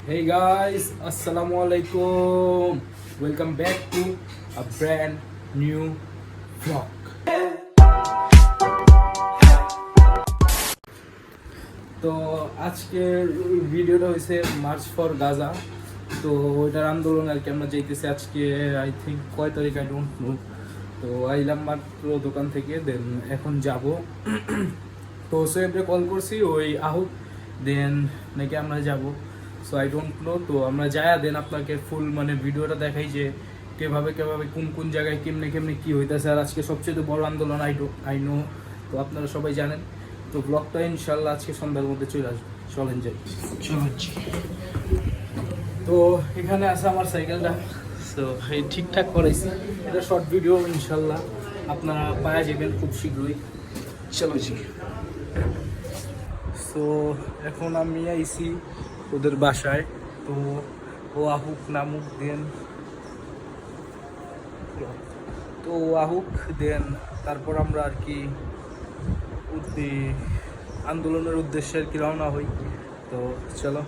Hey guys, Assalamualaikum. Welcome back to a brand new vlog. তো আজকের ভিডিওটা হয়েছে মার্চ ফর গাজা। তো ওইটার আন্দোলন আর কি আমরা যাইতেছি আজকে আই থিঙ্ক কয় তারিখ আই ডোন্ট নো। তো আইলাম মাত্র দোকান থেকে, দেন এখন যাব। তো সোয়েবরে কল করছি, ওই আহুক দেন নাকি আমরা যাব। So I don't know. তো আমরা যাই দেন আপনাকে ফুল মানে ভিডিওটা দেখাই যে কেভাবে কোন কোন জায়গায় কেমনে কী হইতেছে। আর আজকে সবচেয়ে বড় আন্দোলন আই নো, তো আপনারা সবাই জানেন। তো ব্লগটা ইনশাল্লাহ আজকে সন্ধ্যার মধ্যে চলে আসবে। চলেন যাই। তো এখানে আছে আমার সাইকেলটা, তো এই ঠিকঠাক করাইছি। এটা শর্ট ভিডিও, ইনশাল্লাহ আপনারা পাওয়া যাবেন খুব শীঘ্রই। চলো জি। সো এখন আমি আইছি ওদের বাসায়। তো ও আহুক নামুক দেন, তো আহুক দেন তারপর আমরা আর কি আন্দোলনের উদ্দেশ্যে আর কি রওনা হই। তো চলো।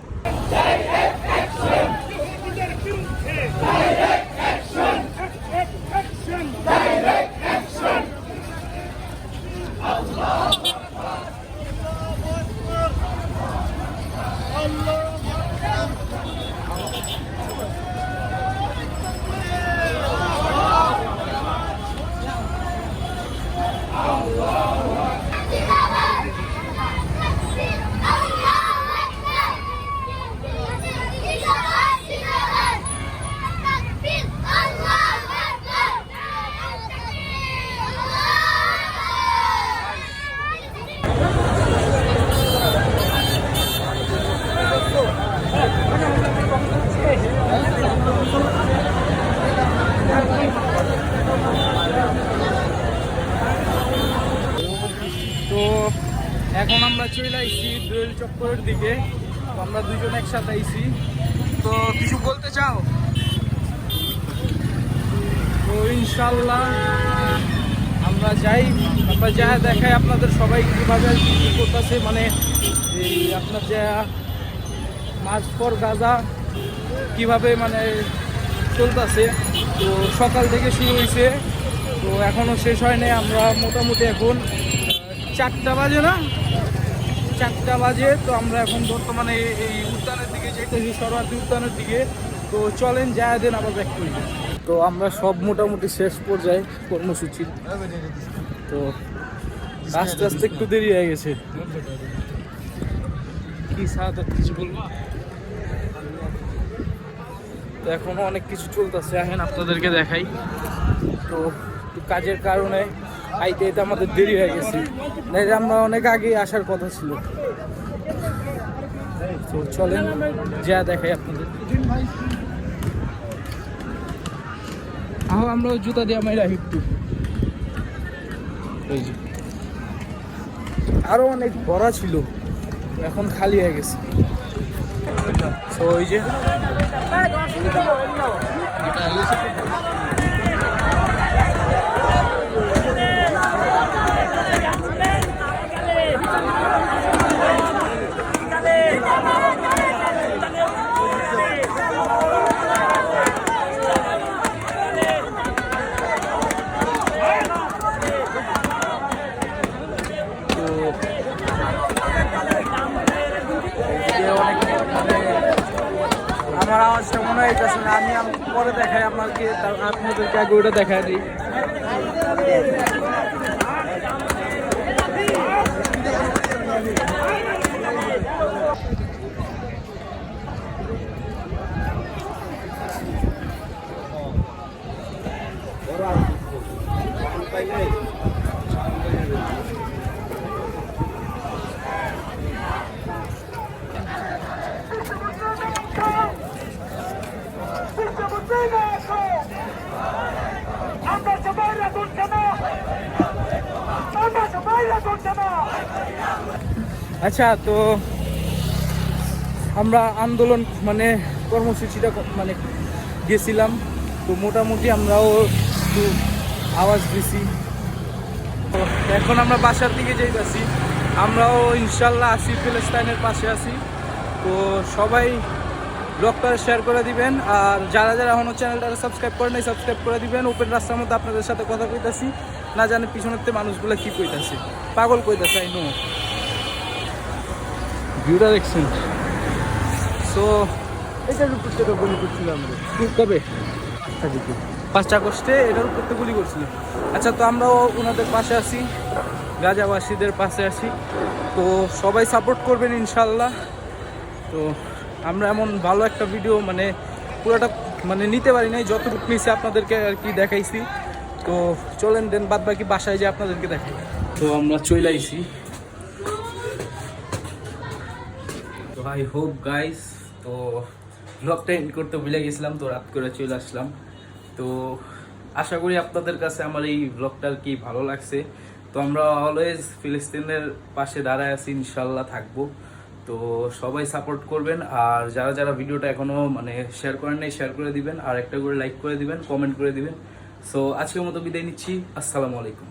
তো এখন আমরা চলে আইছি দোয়েল চক্করের দিকে। তো আমরা দুজন একসাথে আইছি। তো কিছু বলতে চাও? তো ইনশাল্লাহ আমরা যা দেখাই আপনাদের সবাই কীভাবে কী করতেছে, মানে এই আপনার যা মার্চ ফর গাজা কীভাবে মানে চলতেছে। তো সকাল থেকে শুরু হয়েছে, তো এখনও শেষ হয়নি। আমরা মোটামুটি এখন 4টা বাজে না, 4টা বাজে। তো আমরা এখন বর্তমানে এই উদ্যানের দিকে যেতেছি, শরণার্থী উদ্যানের দিকে। তো চলেন যায় দেন আবার ব্যাক করি। তো আমরা সব মোটামুটি শেষ পর্যায়ে কর্মসূচির। তো আস্তে আস্তে একটু দেরি হয়ে গেছে। কি সাথে কিছু বলবো? তো এখনো অনেক কিছু চলতেছে, এখন আপনাদেরকে দেখাই। তো কাজের কারণে আইতে আমাদের দেরি হয়ে গেছে, নাইলে আমরা অনেক আগে আসার কথা ছিল। তো চলেন যা দেখাই আপনাদের। আমরা জুতা দিয়ে আমি রাখি একটু। আরো অনেক ভরা ছিল, এখন খালি হয়ে গেছে। তো ওই যে আমার আওয়াজটা মনে হইতেছে না, আমি পরে দেখাই আপনাদেরকে আগে ওটা দেখাই দিই। আচ্ছা, তো আমরা আন্দোলন মানে কর্মসূচিটা মানে গেছিলাম। তো মোটামুটি আমরাও একটু আওয়াজ দিছি। তো এখন আমরা বাসার দিকে যাইতেছি। আমরাও ইনশাল্লাহ আছি, ফিলিস্তিনের পাশে আছি। তো সবাই ব্লগটা শেয়ার করে দিবেন। আর যারা যারা এখনো চ্যানেলটা সাবস্ক্রাইব করে নাই সাবস্ক্রাইব করে দিবেন। ওপেন রাস্তার মধ্যে আপনাদের সাথে কথা কইতাছি, না জানে পিছনের থেকে মানুষগুলো কি কইতাছে, পাগল কইতাছে আই নো। ভিউটা দেখছেন? সো এটার উপর থেকে গুলি করছিলাম আমরা কবে? 5টা দিকে। 5 আগস্টে এটার উপর থেকে গুলি করছিল। আচ্ছা, তো আমরাও ওনাদের পাশে আছি, গাজাবাসীদের পাশে আছি। তো সবাই সাপোর্ট করবেন ইনশাল্লাহ। তো আমরা এমন ভালো একটা ভিডিও মানে পুরোটা মানে নিতে পারি নাই, যতটুকু নিয়েছি আপনাদেরকে আর কি দেখাইছি। তো চলেন দেন বাদ বাকি বাসায় যে আপনাদেরকে দেখাই। তো আমরা চলে আইছি। তো আই হোপ গাইস, তো ব্লগটা এন্ড করতে ভুলে গেছিলাম, তো রাত করে চলে আসলাম। তো আশা করি আপনাদের কাছে আমার এই ব্লগটা আর কি ভালো লাগছে। তো আমরা অলওয়েজ ফিলিস্তিনের পাশে দাঁড়ায় আছি, ইনশাল্লাহ থাকবো। তো সবাই সাপোর্ট করবেন। আর যারা যারা ভিডিওটা এখনো মানে শেয়ার করেন নাই শেয়ার করে দিবেন, আর একটা করে লাইক করে দিবেন, কমেন্ট করে দিবেন। সো আজকের মতো বিদায় নিচ্ছি। আসসালামু আলাইকুম।